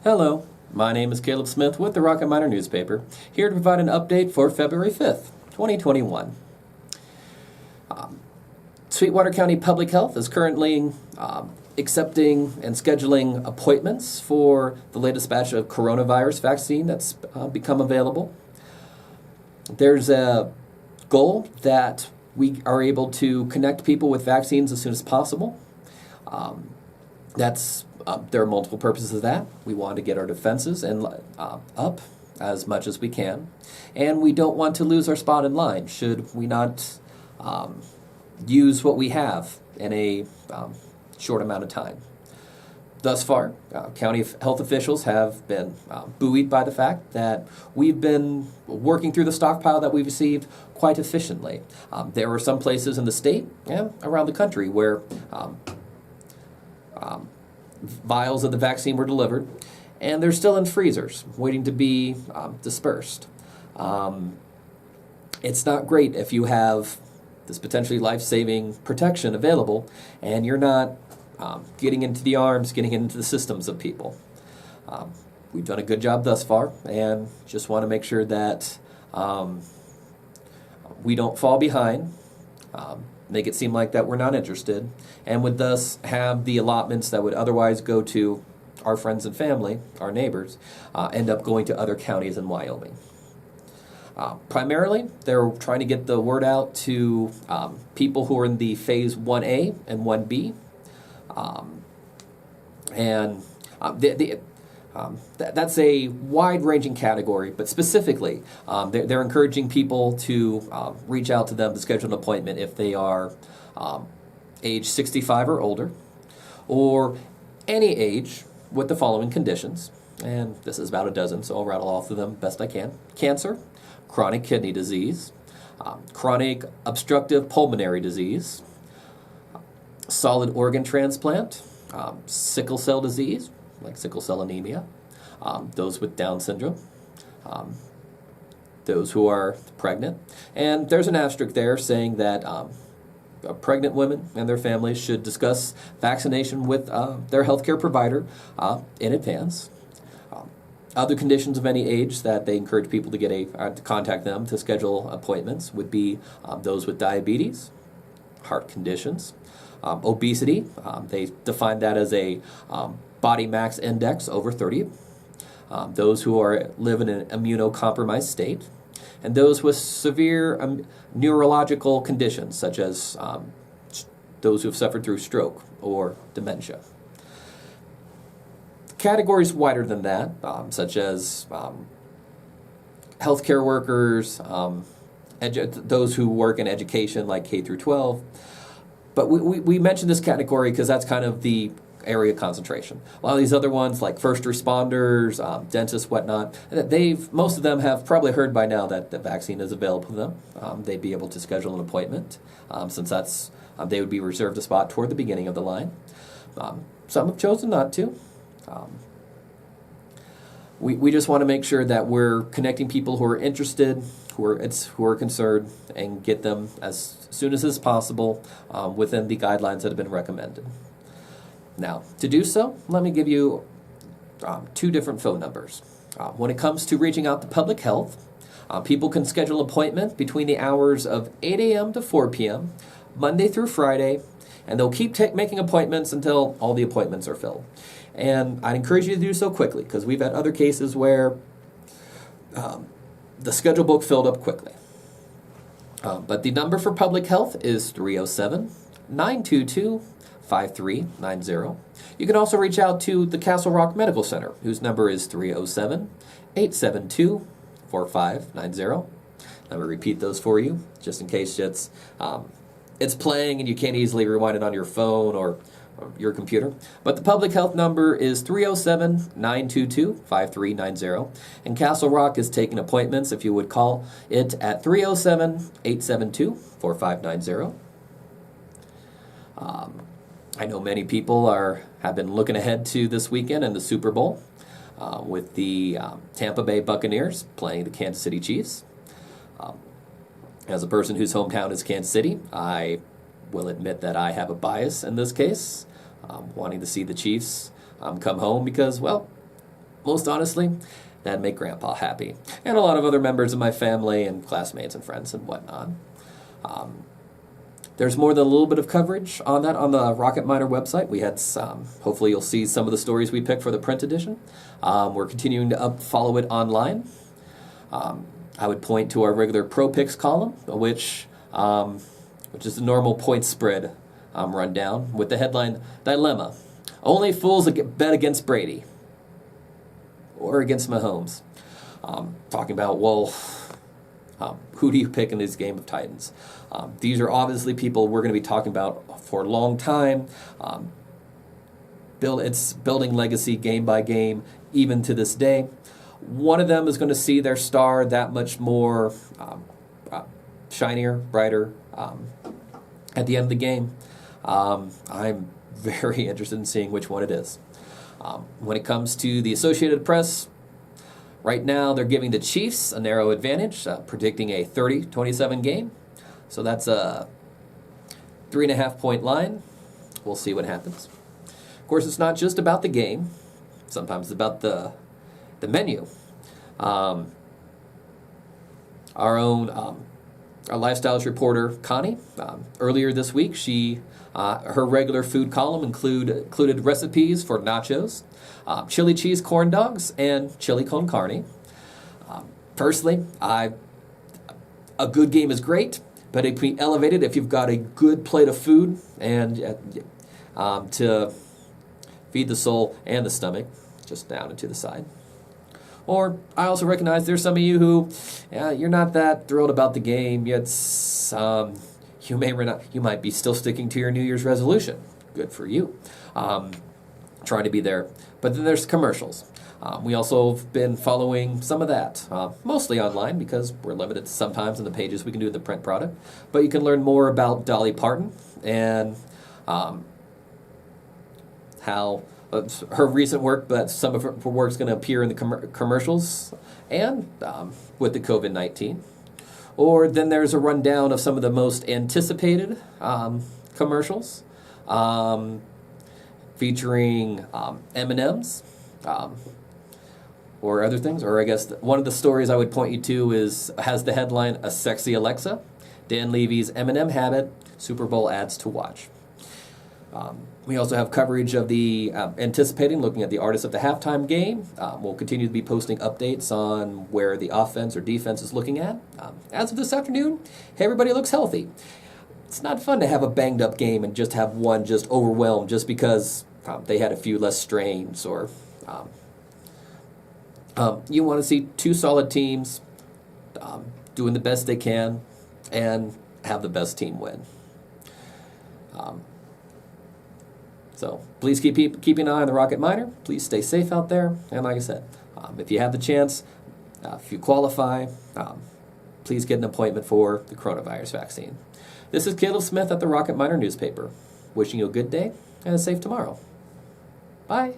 Hello, my name is Caleb Smith with the Rocket Miner newspaper, here to provide an update for February 5th, 2021. Sweetwater County Public Health is currently accepting and scheduling appointments for the latest batch of coronavirus vaccine that's become available. There's a goal that we are able to connect people with vaccines as soon as possible. There are multiple purposes of that. We want to get our defenses up as much as we can, and we don't want to lose our spot in line should we not use what we have in a short amount of time. Thus far, county health officials have been buoyed by the fact that we've been working through the stockpile that we've received quite efficiently. There are some places in the state and around the country where vials of the vaccine were delivered, and they're still in freezers, waiting to be dispersed. It's not great if you have this potentially life-saving protection available, and you're not getting into the arms, getting into the systems of people. We've done a good job thus far, and just want to make sure that we don't fall behind, make it seem like that we're not interested, and would thus have the allotments that would otherwise go to our friends and family, our neighbors, end up going to other counties in Wyoming. Primarily, they're trying to get the word out to people who are in the Phase 1A and 1B. That's a wide-ranging category, but specifically, they're encouraging people to reach out to them to schedule an appointment if they are age 65 or older, or any age with the following conditions. And this is about a dozen, so I'll rattle off of them best I can. Cancer, chronic kidney disease, chronic obstructive pulmonary disease, solid organ transplant, sickle cell disease, like sickle cell anemia, those with Down syndrome, those who are pregnant. And there's an asterisk there saying that pregnant women and their families should discuss vaccination with their healthcare provider in advance. Other conditions of any age that they encourage people to to contact them to schedule appointments would be those with diabetes, heart conditions, obesity. They define that as a body mass index over 30. Those who live in an immunocompromised state, and those with severe neurological conditions, such as those who have suffered through stroke or dementia. Categories wider than that, such as healthcare workers, those who work in education like K through 12. But we mentioned this category because that's kind of the area of concentration. A lot of these other ones, like first responders, dentists, whatnot, most of them have probably heard by now that the vaccine is available to them. They'd be able to schedule an appointment, since they would be reserved a spot toward the beginning of the line. Some have chosen not to. We just want to make sure that we're connecting people who are interested, who are concerned, and get them as soon as is possible within the guidelines that have been recommended. Now, to do so, let me give you two different phone numbers. When it comes to reaching out to public health, people can schedule an appointment between the hours of 8 a.m. to 4 p.m., Monday through Friday, and they'll keep making appointments until all the appointments are filled. And I'd encourage you to do so quickly, because we've had other cases where the schedule book filled up quickly. But the number for public health is 307-922-5390. You can also reach out to the Castle Rock Medical Center, whose number is 307-872-4590. Let me repeat those for you, just in case it's playing and you can't easily rewind it on your phone or your computer. But the public health number is 307-922-5390. And Castle Rock is taking appointments, if you would call it, at 307-872-4590. I know many people have been looking ahead to this weekend and the Super Bowl with the Tampa Bay Buccaneers playing the Kansas City Chiefs. As a person whose hometown is Kansas City, I will admit that I have a bias in this case, wanting to see the Chiefs come home because, well, most honestly, that'd make Grandpa happy. And a lot of other members of my family and classmates and friends and whatnot. There's more than a little bit of coverage on that on the Rocket Miner website. We had some. Hopefully you'll see some of the stories we picked for the print edition. We're continuing to follow it online. I would point to our regular Pro Picks column, which is the normal point spread rundown with the headline, Dilemma. Only fools bet against Brady or against Mahomes. Talking about, well, who do you pick in this game of Titans? These are obviously people we're going to be talking about for a long time. It's building legacy game by game, even to this day. One of them is going to see their star that much more shinier, brighter at the end of the game. I'm very interested in seeing which one it is. When it comes to the Associated Press, right now they're giving the Chiefs a narrow advantage, predicting a 30-27 game. So that's a 3.5-point line. We'll see what happens. Of course, it's not just about the game. Sometimes it's about the menu. Our lifestyles reporter, Connie, earlier this week, her regular food column included recipes for nachos, chili cheese corn dogs, and chili con carne. Personally, a good game is great, but it can be elevated if you've got a good plate of food and to feed the soul and the stomach, just down and to the side. Or I also recognize there's some of you who, you're not that thrilled about the game, yet you might be still sticking to your New Year's resolution. Good for you. Trying to be there. But then there's commercials. We also have been following some of that, mostly online because we're limited sometimes in the pages we can do in the print product. But you can learn more about Dolly Parton and how her recent work, but some of her work is going to appear in the commercials and with the COVID-19. Or then there's a rundown of some of the most anticipated commercials featuring M&Ms or other things. Or I guess one of the stories I would point you to has the headline, A Sexy Alexa, Dan Levy's M&M Habit, Super Bowl ads to watch. We also have coverage of the looking at the artists of the halftime game. We'll continue to be posting updates on where the offense or defense is looking at. As of this afternoon, hey, everybody looks healthy. It's not fun to have a banged up game and just have one just overwhelmed just because they had a few less strains or you want to see two solid teams doing the best they can and have the best team win. So please keep an eye on the Rocket Miner. Please stay safe out there. And like I said, if you have the chance, if you qualify, please get an appointment for the coronavirus vaccine. This is Caleb Smith at the Rocket Miner newspaper, wishing you a good day and a safe tomorrow. Bye.